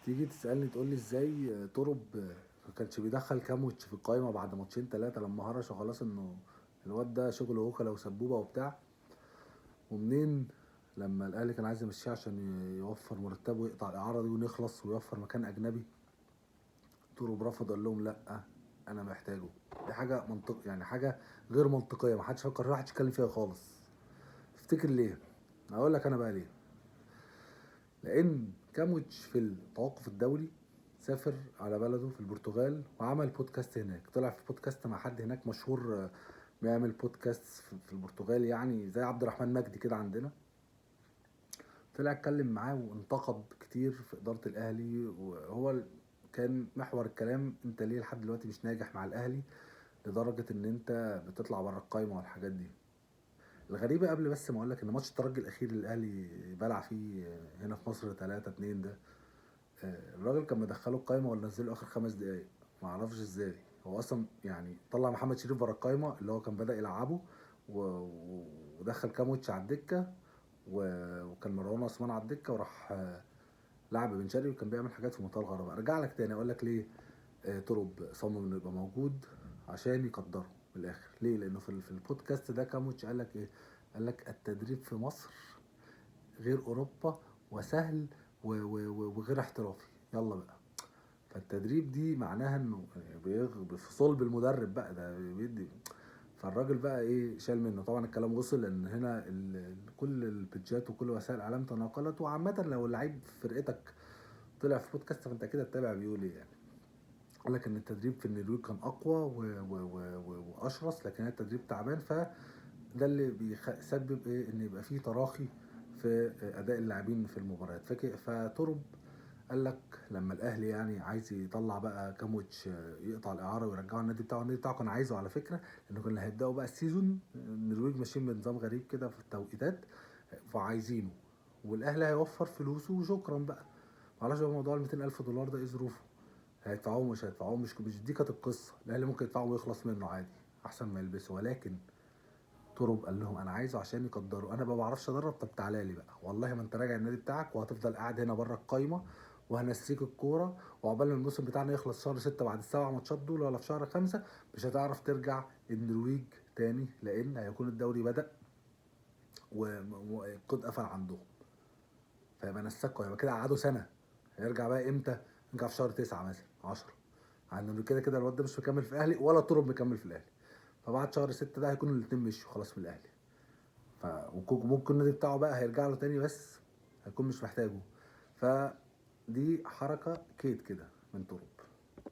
تيجي تسألني تقول لي ازاي ترب ما كانش بيدخل كاموتش في القايمة بعد ماتشين تلاتة لما هرش خلاص انه الواد ده شغله وكلاء وسبوبة وبتاع. ومنين لما الاهلي كان عايز يمشيه عشان يوفر مرتبه ويقطع الاعارة دي ونخلص ويوفر مكان اجنبي، ترب رفض قال لهم لا، انا محتاجه. دي حاجة منطق، يعني حاجة غير منطقية، محدش فكر فيها، محدش يتكلم فيها خالص. تفتكر ليه؟ اقول لك انا بقى ليه. لان كاموتش في التوقف الدولي سافر على بلده في البرتغال وعمل بودكاست هناك، طلع في بودكاست مع حد هناك مشهور، بيعمل بودكاست في البرتغال، يعني زي عبد الرحمن مجدي كده عندنا. طلع اتكلم معاه وانتقد كتير في إدارة الأهلي، وهو كان محور الكلام انت ليه لحد دلوقتي مش ناجح مع الأهلي لدرجة ان انت بتطلع بره القايمة والحاجات دي. الغريبة قبل بس ما اقولك ان ماتش الترجي الأخير اللي الأهلي بلع فيه هنا في مصر 3-2 ده، الراجل كان مدخله القايمه ولا نزله اخر 5 دقايق. ما اعرفش ازاي هو اصلا يعني طلع محمد شريف بره القايمه اللي هو كان بدأ يلعبه ودخل كاموتش على الدكه، وكان مروان عثمان على الدكه، وراح لعب بن شرقي وكان بيعمل حاجات في منتهى الغرابه. ارجع لك تاني اقول لك ليه ترب صمم انه يبقى موجود عشان يقدره من الاخر. ليه؟ لانه في البودكاست ده كاموتش قال لك ايه؟ قال لك التدريب في مصر غير اوروبا وسهل وغير احترافي. يلا بقى، فالتدريب دي معناها انه في صلب المدرب بقى ده بيدي. فالراجل بقى ايه شال منه. طبعا الكلام وصل لان هنا كل البيتجات وكل وسائل الاعلام تناقلت، وعامه لو اللعيب في فرقتك طلع في بودكاست فانت كده تتابع بيقول ايه يعني. قال لك ان التدريب في النرويج كان اقوى واشرس، لكن التدريب تعبان، فده اللي بيسبب ايه ان يبقى فيه تراخي في اداء اللاعبين في المباريات. فترب قال لك لما الاهلي يعني عايز يطلع بقى كاموتش يقطع الاعاره ويرجعه النادي بتاعه. النادي بتاعه كان عايزه على فكره، لانه كنا هيبداوا بقى السيزون، النرويج ماشيين بنظام غريب كده في التوقيتات، فعايزينه، والاهلي هيوفر فلوسه وشكرا بقى. معرفش بقى موضوع ال 200,000 دولار ده ايه ظروفه، هيدفعوه مش هيدفعوه، مش دي كانت القصه. الاهلي ممكن يدفعه ويخلص منه عادي احسن ما يلبسه، ولكن ترب قال لهم انا عايزه عشان يقدروا، انا ما بعرفش ادرب، طب تعالى لي بقى، والله ما انت راجع النادي بتاعك وهتفضل قاعد هنا بره القايمه، وهنسيك الكوره، وعقبال ما الموسم بتاعنا يخلص شهر 6 بعد ال7 ماتشات دول، ولا في شهر 5 مش هتعرف ترجع النرويج تاني، لان هيكون الدوري بدأ والقيد قفل عندهم. فيبقى نسكوا، يبقى كده قعدوا سنه. هيرجع بقى امتى؟ يرجع في شهر 9 مثلا 10، عندنا كده كده الواد ده مش مكمل في الاهلي ولا ترب مكمل في الاهلي. فبعد شهر 6 ده هيكونوا الاتنين مشوا خلاص في الاهلي. وممكن النادي بتاعه بقى هيرجع له تاني بس هيكون مش محتاجه. فدي حركة كيد كده من ترب.